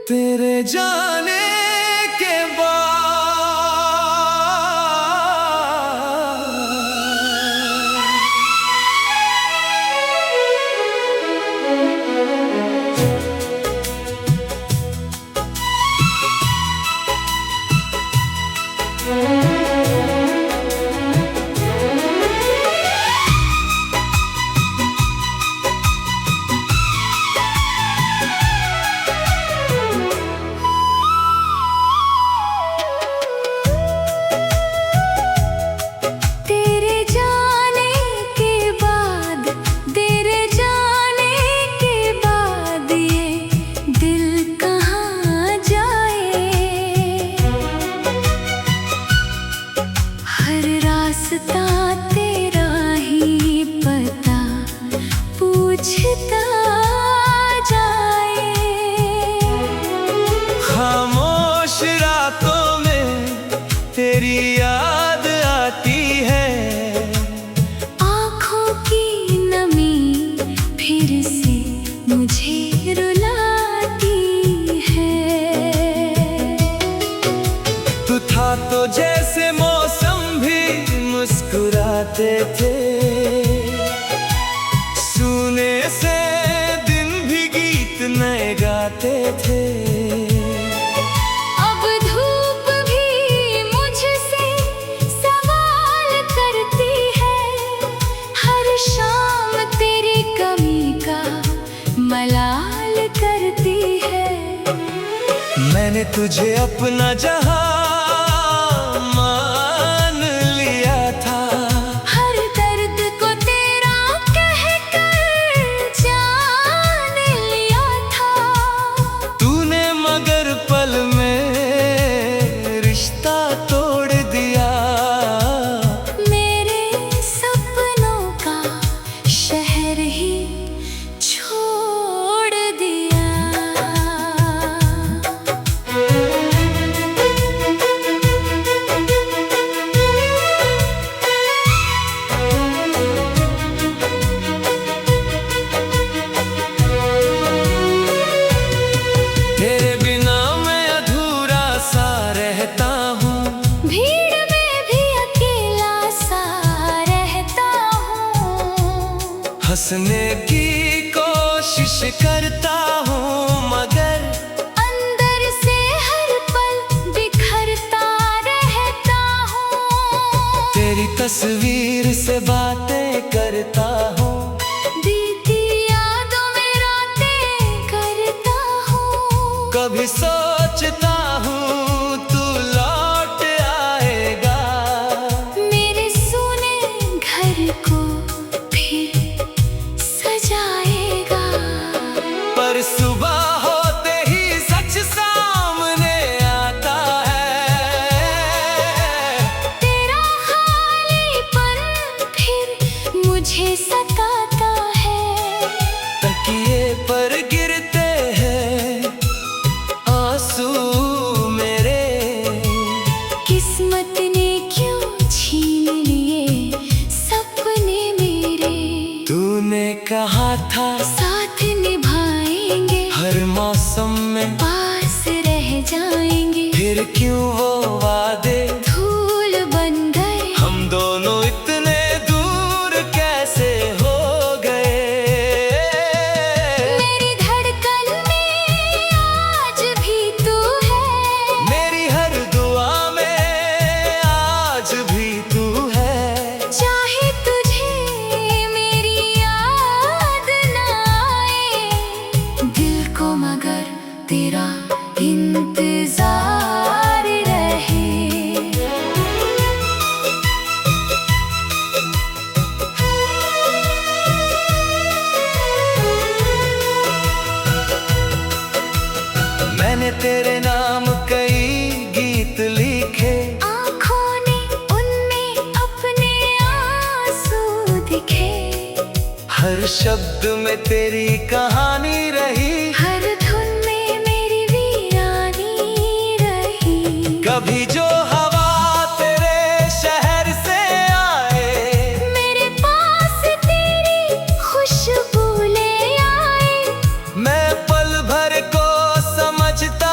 तेरे जाने के बाद तेरा ही पता पूछता जाए। खामोश रातों में तेरी याद आती है, आँखों की नमी फिर से मुझे रुलाती है। तू था तो जैसे मौसम भी मुस्कुराते थे, सुने से दिन भी गीत नए गाते थे। अब धूप भी मुझसे सवाल करती है, हर शाम तेरी कमी का मलाल करती है। मैंने तुझे अपना जहां मान लिया था, हर दर्द को तेरा कहकर जान लिया था। तूने मगर पल में रिश्ता तोड़ दिया, मेरे सपनों का शहर ही छोड़ दिया। तेरे बिना मैं अधूरा सा रहता हूँ, भीड़ में भी अकेला सा रहता हूँ। हंसने की कोशिश करता हूँ मगर अंदर से हर पल बिखरता रहता हूँ। तेरी तस्वीर से बातें करता हूँ, बीती यादों में रातें करता हूँ। कभी सोचता हूँ तू लौट आएगा, मेरे सोने घर को फिर सजाएगा। पर सुबह होते ही सच सामने आता है। तेरा खालीपन फिर मुझे सताता है। तकिए पर गिरते हैं आंसू मेरे, किस्मत ने क्यों छीन लिए सपने मेरे। तूने कहा था साथ निभाएंगे, हर मौसम में पास रह जाएंगे। फिर क्यों वो वादे धूल बन गए, हम दोनों इतने दूर कैसे हो गए। मेरी धड़कन में आज भी तू है, मेरी हर दुआ में आज भी तू है। चाहे तुझे मेरी याद न आए, दिल को मगर तेरा इंतजार रहे। मैंने तेरे नाम कई गीत लिखे, आँखों ने उनमें अपने आंसू दिखे। हर शब्द में तेरी कहानी रही, हर धुन में मेरी वीरानी रही। कभी जो हवा तेरे शहर से आए, मेरे पास तेरी खुशबू ले आए। मैं पल भर को समझता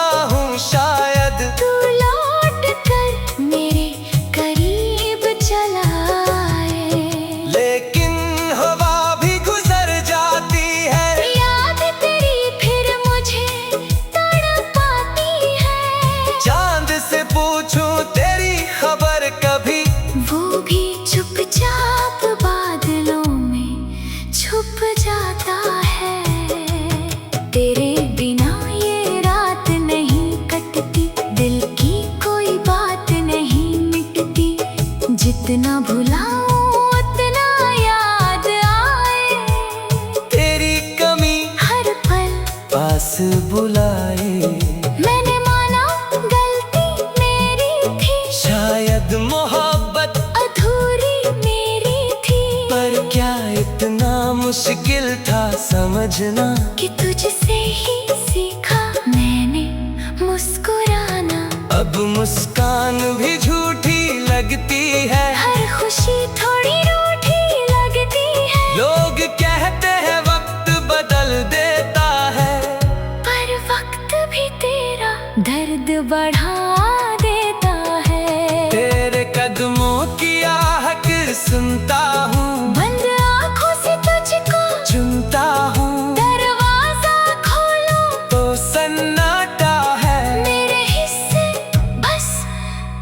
बुलाई। मैंने माना गलती मेरी थी, शायद मोहब्बत अधूरी मेरी थी, पर क्या इतना मुश्किल था समझना कि तुझसे ही सीखा मैंने मुस्कुराना। अब मुस्कान भी झूठी लगती है, हर खुशी थोड़ी रूठी लगती है। लोग कहते हैं वक्त बदल देता है, पर वक्त भी तेरा दर्द बढ़ा देता है। तेरे कदमों की आहट सुनता हूँ, बंद आँखों से तुझको चुनता हूँ, दरवाजा खोलो तो सन्नाटा है। मेरे हिस्से बस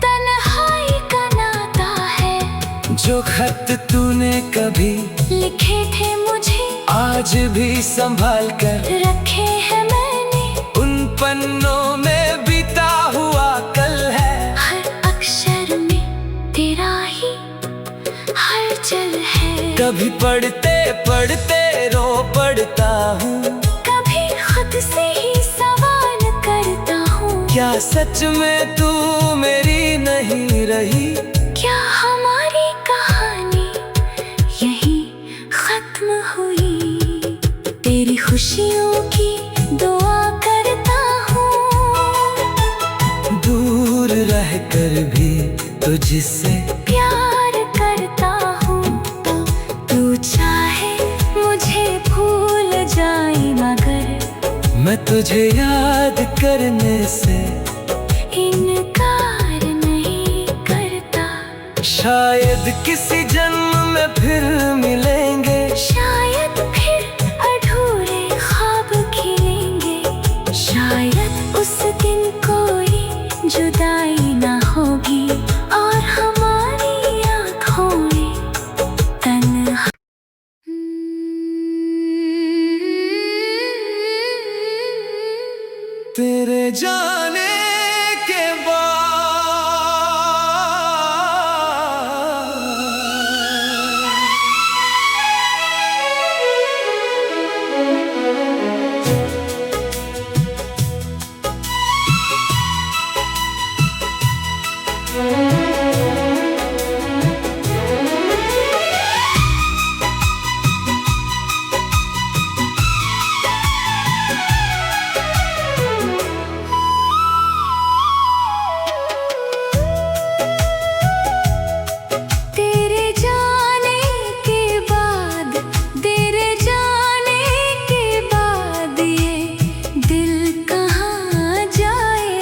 तन्हाई का नाता है। जो खत तूने कभी लिखे थे मुझे आज भी संभाल कर रखे हैं मैंने, उन पन्नों में बीता हुआ कल है। हर अक्षर में तेरा ही हलचल है। कभी पढ़ते पढ़ते रो पड़ता हूँ, कभी खुद से ही सवाल करता हूँ, क्या सच में तू मेरी नहीं रही? क्या हमारी कहानी यहीं खत्म हुई? तेरी खुशियों की दुआ करता हूँ, दूर रह कर भी तुझसे प्यार करता हूँ। तू चाहे मुझे भूल जाए मगर मैं तुझे याद करने से इनकार नहीं करता। शायद किसी जन्म में फिर मिलेंगे, शायद फिर अधूरे ख्वाब खिलेंगे, शायद उस दिन कोई जुदाई ना होगी और हमारी आँखों में तन्हा। तेरे जाने के बाद तेरे जाने के बाद, तेरे जाने के बाद ये दिल कहाँ जाए?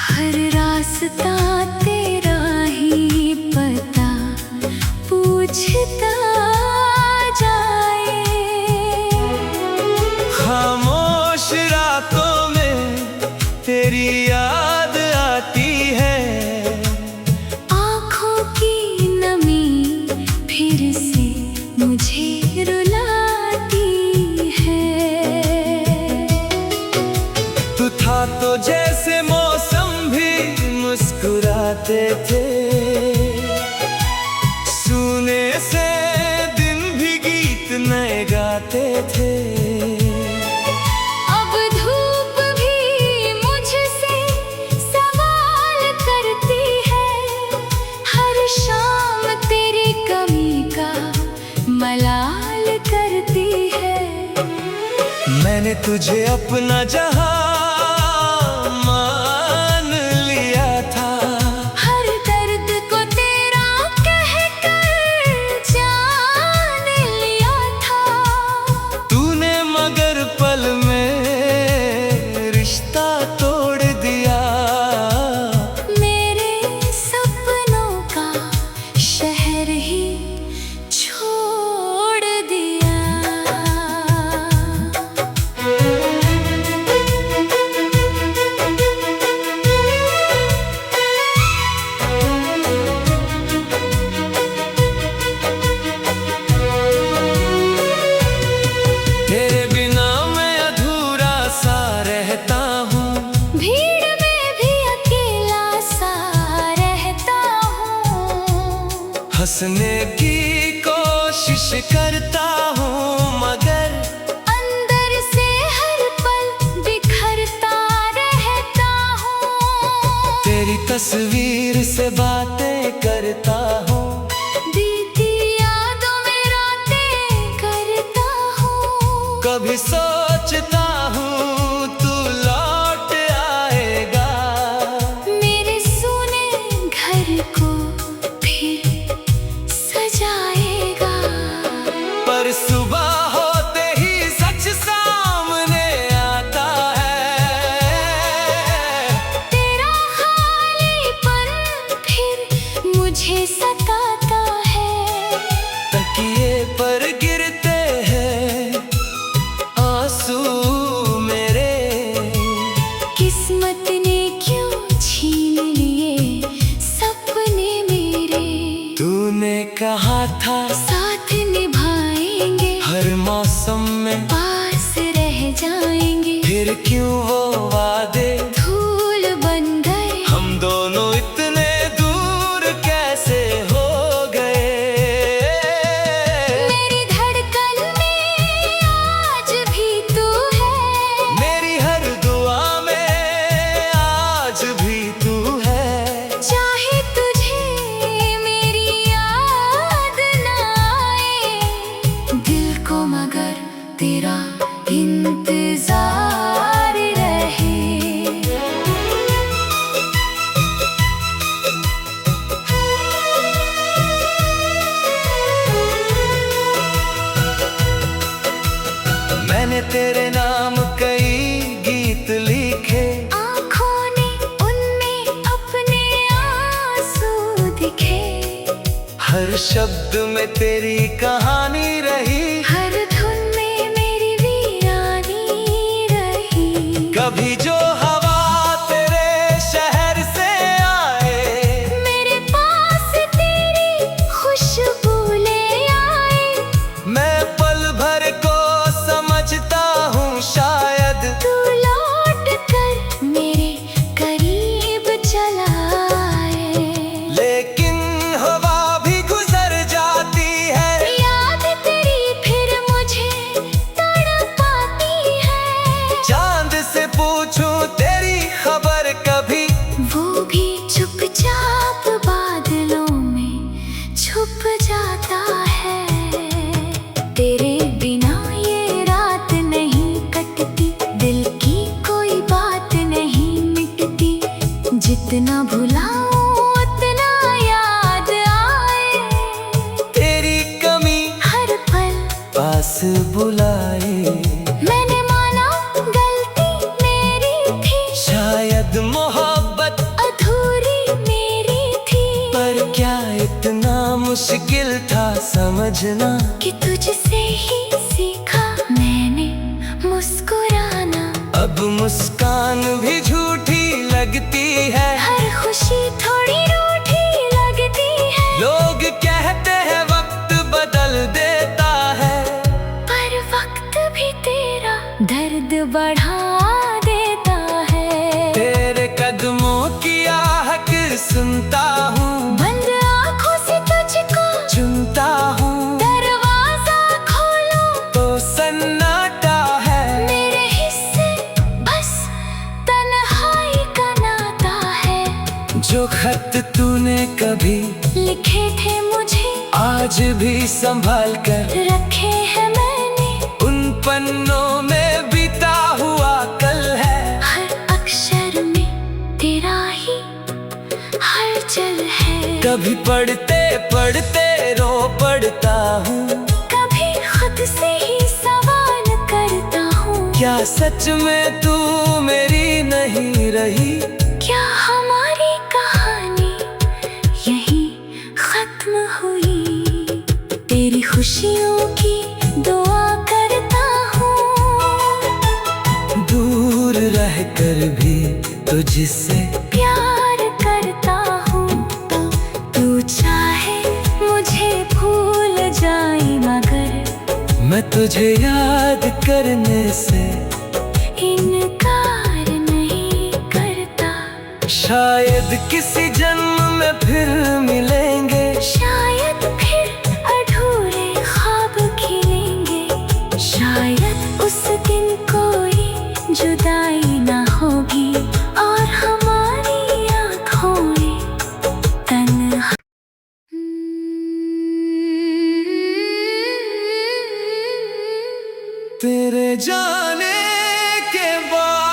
हर रास्ता तेरा ही पता पूछता जाए। खामोश रातों में तेरी याद आती है, आँखों की नमी फिर से मुझे रुलाती है। तू था तो जैसे मौसम भी मुस्कुराते थे, सुने से दिन भी गीत नए गाते थे। अब धूप भी मुझसे सवाल करती है, हर शाम तेरी कमी का मलाल करती है। मैंने तुझे अपना जहां मान लिया था, हर दर्द को तेरा कहकर जान लिया था। तूने मगर पल में रिश्ता तोड़ दिया। मेरे सपनों का शहर ही छोड़ दिया। तेरे बिना मैं अधूरा सा रहता हूँ, भीड़ में भी अकेला सा रहता हूँ। हंसने की कोशिश करता हूँ मगर तस्वीर से बातें करता हूँ, बीती यादों में रातें करता हूँ। कभी सोचता हूँ तू लौट आएगा, मेरे सूने घर को फिर सजाएगा। पर सुबह होते ही सच सामने आता है, तेरा खालीपन फिर मुझे सताता है। तकिए पर गिरते हैं आंसू मेरे, किस्मत ने क्यों छीन लिए सपने मेरे। तूने कहा था साथ निभाएंगे, हर मौसम में पास रह जाएंगे। फिर क्यों वो वादे धूल बन गए, हम दोनों इतने दूर कैसे हो गए। मेरी धड़कन में आज भी तू है, मेरी हर दुआ में आज भी तू है। चाहे तुझे मेरी याद ना आए, दिल को मगर तेरा इंतजार रहे। मैंने तेरे नाम कई गीत लिखे, आँखों ने उनमें अपने आंसू दिखे। हर शब्द में तेरी कहानी रही, हर धुन में मेरी वीरानी रही। कभी जो हवा तेरे शहर से आए, मेरे पास तेरी खुशबू ले आए। मैं पल भर को समझता हूँ शायद तू लौट कर मेरे करीब चला आए। लेकिन हवा भी गुजर जाती है, याद तेरी फिर मुझे तड़पाती है। चांद से पूछूं तेरी खबर कभी, वो भी चुपचाप बादलों में छुप जाता है। तेरे बिना ये रात नहीं कटती, दिल की कोई बात नहीं मिटती। जितना भुलाऊं उतना याद आए, तेरी कमी हर पल पास बुलाए। मैंने माना गलती मेरी थी, शायद मोहब्बत अधूरी मेरी थी। पर क्या इतना मुश्किल था समझना, कि तुझसे ही सीखा मैंने मुस्कुराना। अब मुस्कान भी झूठी लगती है, हर खुशी थोड़ी रूठी लगती है। लोग कहते हैं वक्त बदल देता है, पर वक्त भी तेरा दर्द बढ़ा देता है। तेरे कदमों की आहट सुनता हूँ, बंद आँखों से तुझको चुनता हूँ, दरवाजा खोलो तो सन्नाटा है। मेरे हिस्से बस तन्हाई का नाता है। जो खत तूने कभी लिखे थे मुझे आज भी संभाल कर रखे हैं मैंने, उन पन्नों में बीता हुआ कल है। हर अक्षर में तेरा ही हलचल है। कभी पढ़ते पढ़ते रो पड़ता हूँ, कभी खुद से ही सवाल करता हूँ। क्या सच में तू मेरी नहीं रही? क्या हमारी कहानी यही खत्म हुई? तेरी खुशियों की दुआ करता हूँ, दूर रहकर भी तुझसे प्यार करता हूँ। तू चाहे मुझे भूल जाए मगर मैं तुझे याद करने से इनकार नहीं करता। शायद किसी जन्म में फिर मिलेंगे, शायद फिर अधूरे ख्वाब खिलेंगे। शायद उस दिन कोई जुदाई ना होगी और हमारी आँखों तेरे जाने के बाद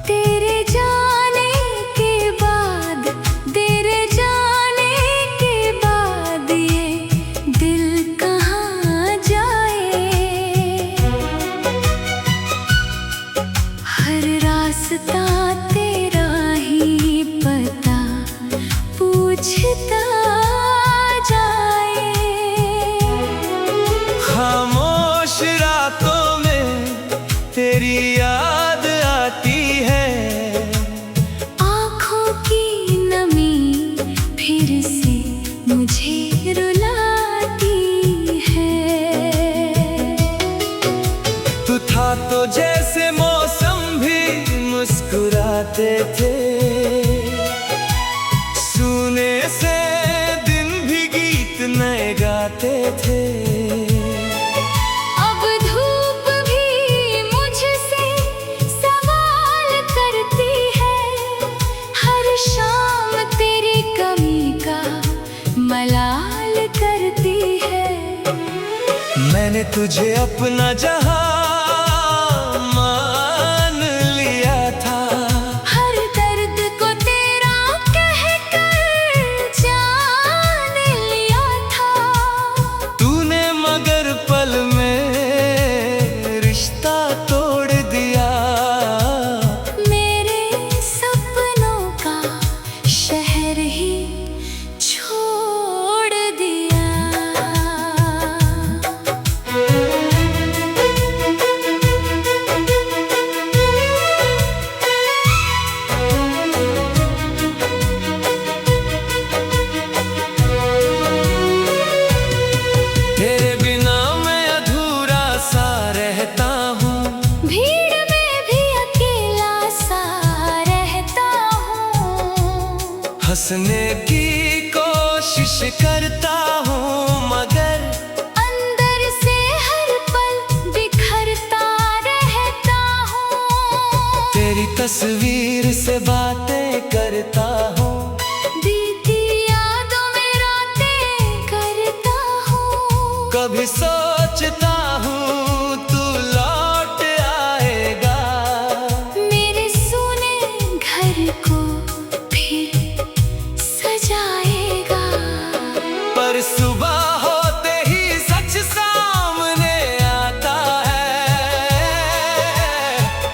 तेरे जाने के बाद, तेरे जाने के बाद ये दिल कहाँ जाए। हर रास्ता तेरा ही पता पूछता जाए। खामोश रातों में तेरी याद आती है, आँखों की नमी फिर से मुझे रुलाती है। तू था तो जैसे मौसम भी मुस्कुराते थे, सुने से दिन भी गीत नए गाते थे। अब धूप भी मुझसे सवाल करती है, हर शाम तेरी कमी का मलाल करती है। मैंने तुझे अपना जहां मान लिया था, हर दर्द को तेरा कहकर जान लिया था। तूने मगर पल में रिश्ता तोड़ दिया। मेरे सपनों का शहर ही छोड़ दिया। तेरे बिना मैं अधूरा सा रहता हूँ, भीड़ में भी अकेला सा रहता हूँ। हंसने की कोशिश करता हूँ मगर अंदर से हर पल बिखरता रहता हूँ। तेरी तस्वीर से बातें करता हूँ, बीती यादों में रातें करता हूँ। कभी सोचता हूँ तू लौट आएगा, मेरे सोने घर को फिर सजाएगा। पर सुबह होते ही सच सामने आता है।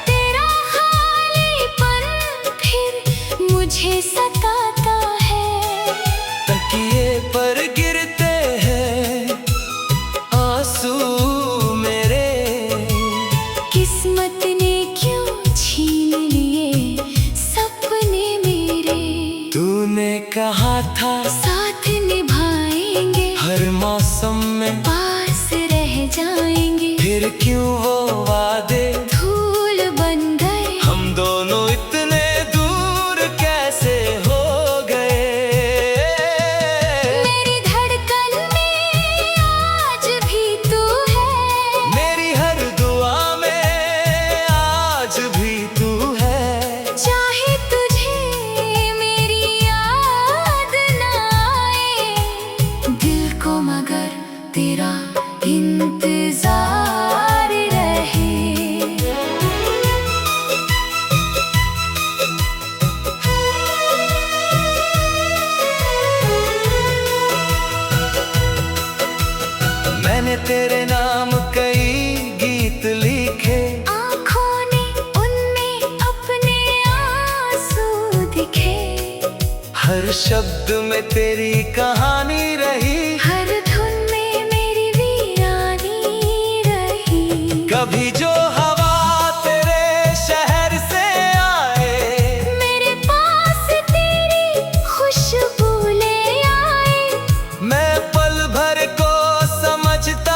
तेरा खालीपन फिर मुझे सताता है। तकिए पर गिरते हैं आंसू मेरे, किस्मत ने क्यों छीन लिए सपने मेरे। तूने कहा था साथ निभाएंगे, हर मौसम में पास रह जाएंगे। फिर क्यों वो वादे धूल बन गए, हम दोनों इतने दूर कैसे हो गए। मेरी धड़कन में आज भी तू है, मेरी हर दुआ में आज भी तू है। चाहे तुझे मेरी याद न आए, दिल को मगर तेरा इंतजार रहे। मैंने तेरे नाम कई गीत लिखे, आँखों ने उनमें अपने आंसू दिखे। हर शब्द में तेरी कहानी रही, हर धुन में मेरी वीरानी रही। कभी जो हवा तेरे शहर से आए, मेरे पास तेरी खुशबू ले आए। मैं पल भर को समझता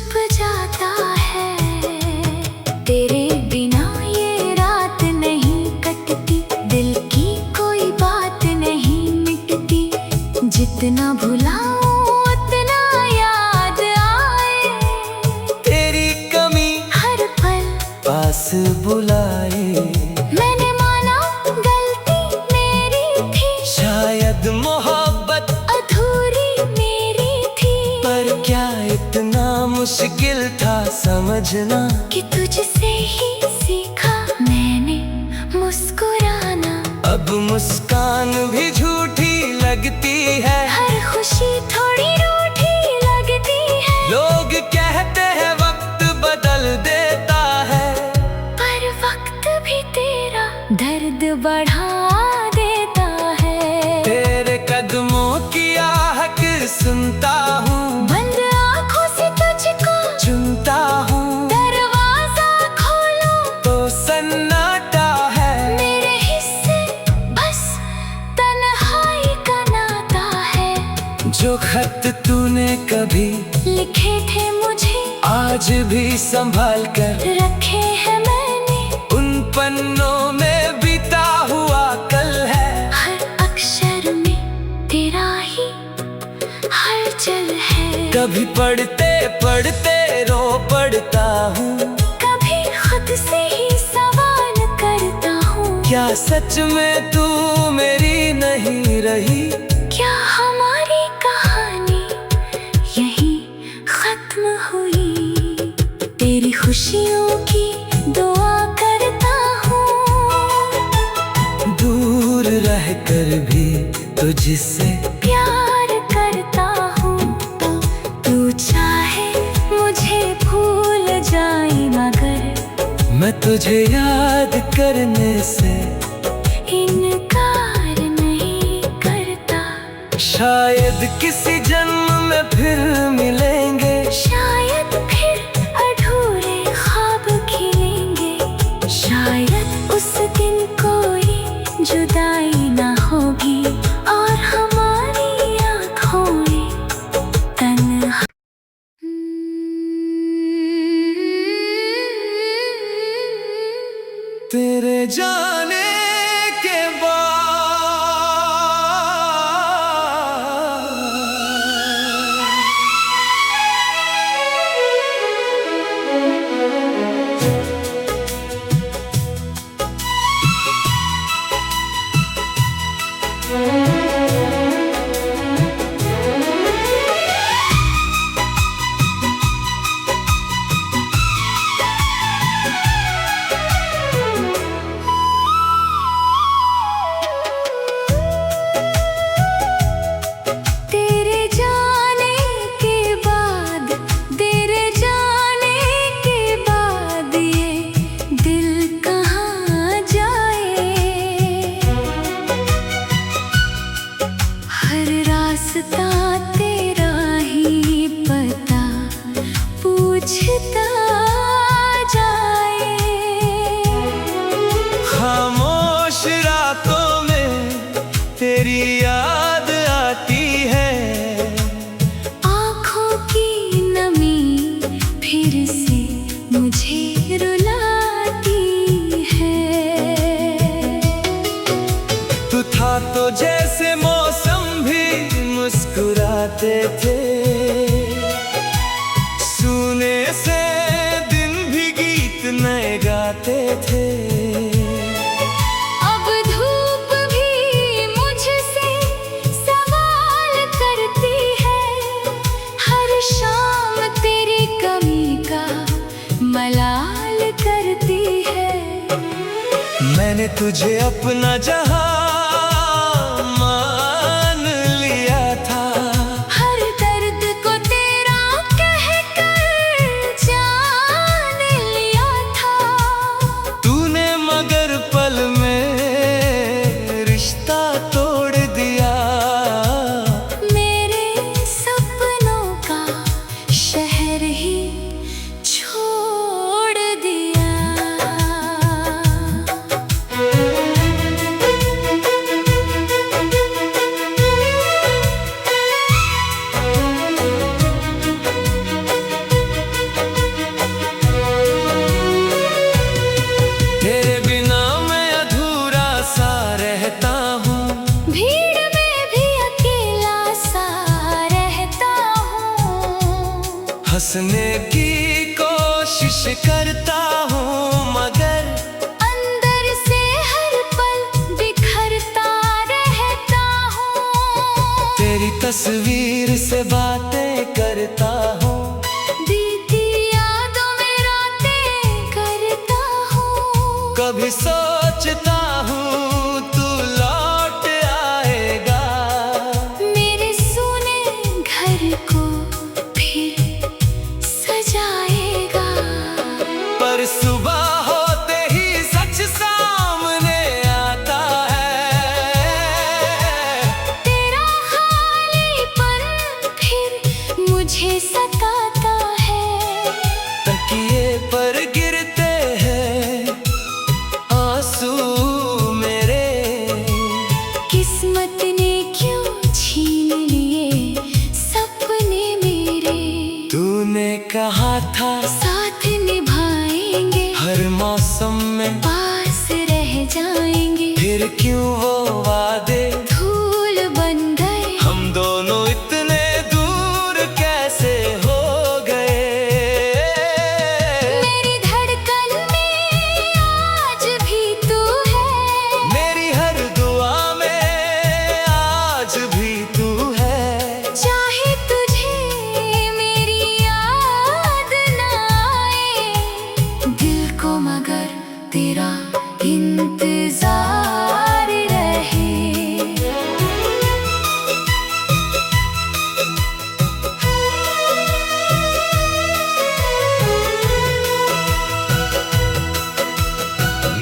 छुप जाता है। तेरे बिना ये रात नहीं कटती, दिल की कोई बात नहीं मिटती। जितना भुलाऊं उतना याद आए, तेरी कमी हर पल पास बुलाए। मैंने माना गलती मेरी थी, शायद मोहब्बत अधूरी मेरी थी। पर क्या इतना मुश्किल था समझना, कि तुझसे ही सीखा मैंने मुस्कुराना। अब मुस्कान भी झूठी लगती है, हर खुशी थोड़ी रूठी लगती है। लोग कहते हैं वक्त बदल देता है, पर वक्त भी तेरा दर्द बढ़ा देता है। तेरे कदमों की आहट सुनता हूँ, बंद आँखों से तुझको चुनता हूँ। दरवाजा खोलो तो सन्नाटा है, मेरे हिस्से बस तन्हाई का नाता है। जो खत तूने कभी लिखे थे मुझे आज भी संभाल कर रखे हैं मैंने, उन पन्नों में बीता हुआ कल है। हर अक्षर में तेरा ही हलचल है। कभी पढ़ते पढ़ते रो पड़ता हूँ, कभी खुद से ही सवाल करता हूँ, क्या सच में तू मेरी नहीं रही। क्या हमारी कहानी यहीं खत्म हुई। तेरी खुशियों की दुआ करता हूँ, दूर रहकर भी तुझसे प्यार करता हूँ। तू चाहे मुझे भूल जाए मगर मैं तुझे याद करने से इनकार नहीं करता। शायद किसी जन्म में फिर मिलेंगे, शायद फिर अधूरे ख्वाब खिलेंगे। शायद उस दिन कोई जुदाई ना होगी और हमारी आँखों में तन्हा। तेरे जाने के बाद तेरे जाने के बाद, तेरे जाने के बाद ये दिल कहाँ जाए। हर रास्ता तेरा ही पता पूछता जाए। खामोश रातों में तेरी याद आती है, आँखों की नमी फिर से मुझे रुलाती है। तू था तो जैसे मौसम भी मुस्कुराते थे, सुने से दिन भी गीत नए गाते थे। अब धूप भी मुझसे सवाल करती है, हर शाम तेरी कमी का मलाल करती है। मैंने तुझे अपना जहां मान लिया था, हर दर्द को तेरा कहकर जान लिया था। तूने मगर पल में रिश्ता तोड़ दिया। मेरे सपनों का शहर ही छोड़ दिया। कोशिश करता हूँ मगर अंदर से हर पल बिखरता रहता हूँ। तेरी तस्वीर से बातें करता हूँ, बीती यादों में रातें करता हूँ। कभी सोचता हूँ तू लौट आएगा, मेरे सोने घर को फिर सजाएगा। पर सुबह होते ही सच सामने आता है। तेरा खालीपन फिर मुझे सताता है। तकिए पर गिरते हैं आंसू मेरे, किस्मत ने क्यों छीन लिए सपने मेरे। तूने कहा था साथ निभाएंगे, हर मौसम में पास रह जाएंगे। फिर क्यों वो वादे धूल बन गए, हम दोनों इतने दूर कैसे हो गए। मेरी धड़कन में आज भी तू है, मेरी हर दुआ में आज भी तू है। चाहे तुझे मेरी याद न आए, दिल को मगर तेरा इंतजार रहे।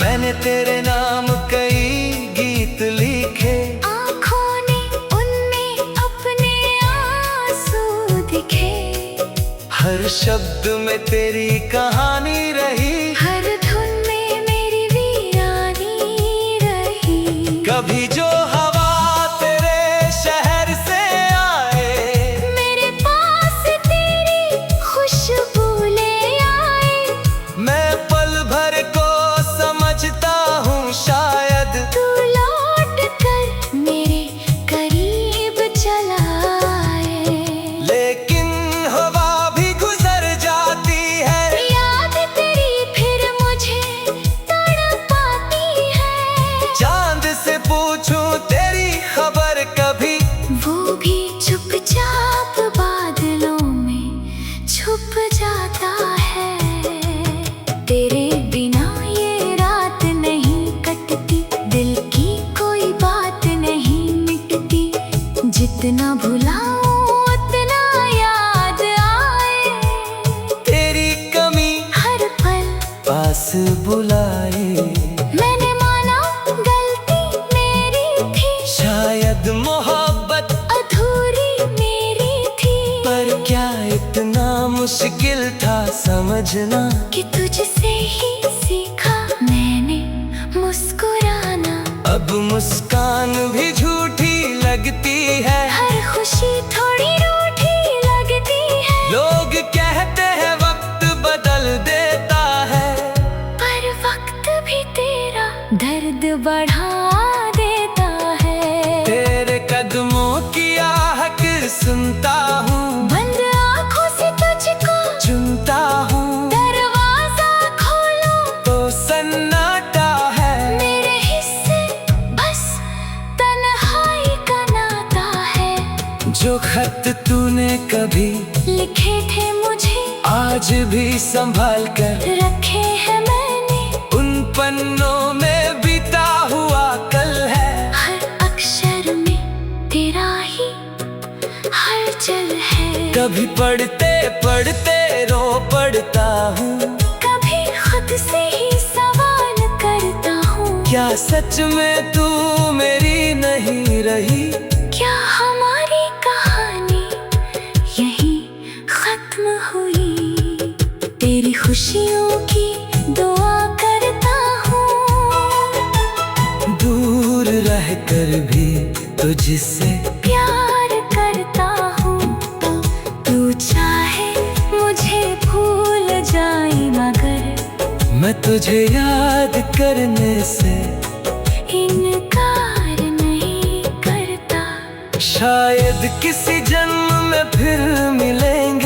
मैंने तेरे नाम कई गीत लिखे, आँखों ने उनमें अपने आंसू दिखे। हर शब्द में तेरी कहानी रही, हर धुन में मेरी वीरानी रही। कभी जो हवा तेरे शहर से आए, मेरे पास तेरी खुशबू ले आए। मैं पल भर को समझता हूँ शायद तू लौट कर मेरे करीब चला आए। लेकिन हवा भी गुजर जाती है, याद तेरी फिर मुझे तड़पाती है। चांद से पूछूं तेरी खबर कभी, वो भी चुपचाप बादलों में छुप जाता है। तेरे बिना ये रात नहीं कटती, दिल की कोई बात नहीं मिटती। जितना भुलाऊं उतना याद आए, तेरी कमी हर पल पास बुलाए। मैंने माना गलती मेरी थी, शायद मोहब्बत अधूरी मेरी थी। पर क्या इतना मुश्किल था समझना, कि तुझसे ही सीखा मैंने मुस्कुराना। अब मुस्कान भी झूठी लगती है। हर खुशी थोड़ी रूठी लगती है। लोग कहते हैं वक्त बदल देता है, पर वक्त भी तेरा दर्द बढ़ा देता है। तेरे कदमों की आहट सुनता हूँ, बंद आँखों से तुझको चुनता हूँ। दरवाजा खोलो तो सन्नाटा है, मेरे हिस्से बस तन्हाई का नाता है। जो खत तूने कभी लिखे थे मुझे आज भी संभाल कर रखे हैं मैंने, उन पन्नों में बीता हुआ कल है। हर अक्षर में तेरा ही हलचल है। कभी पढ़ते पढ़ते रो पड़ता हूँ, कभी खुद से ही सवाल करता हूँ। क्या सच में तू मेरी नहीं रही? क्या हमारी कहानी यहीं खत्म हुई? तेरी खुशियों की दुआ करता हूँ, दूर रह कर भी तुझसे प्यार करता हूँ। तू चाहे मुझे भूल जाए मगर मैं तुझे याद करने से इनकार नहीं करता। शायद किसी जन्म में फिर मिलेंगे।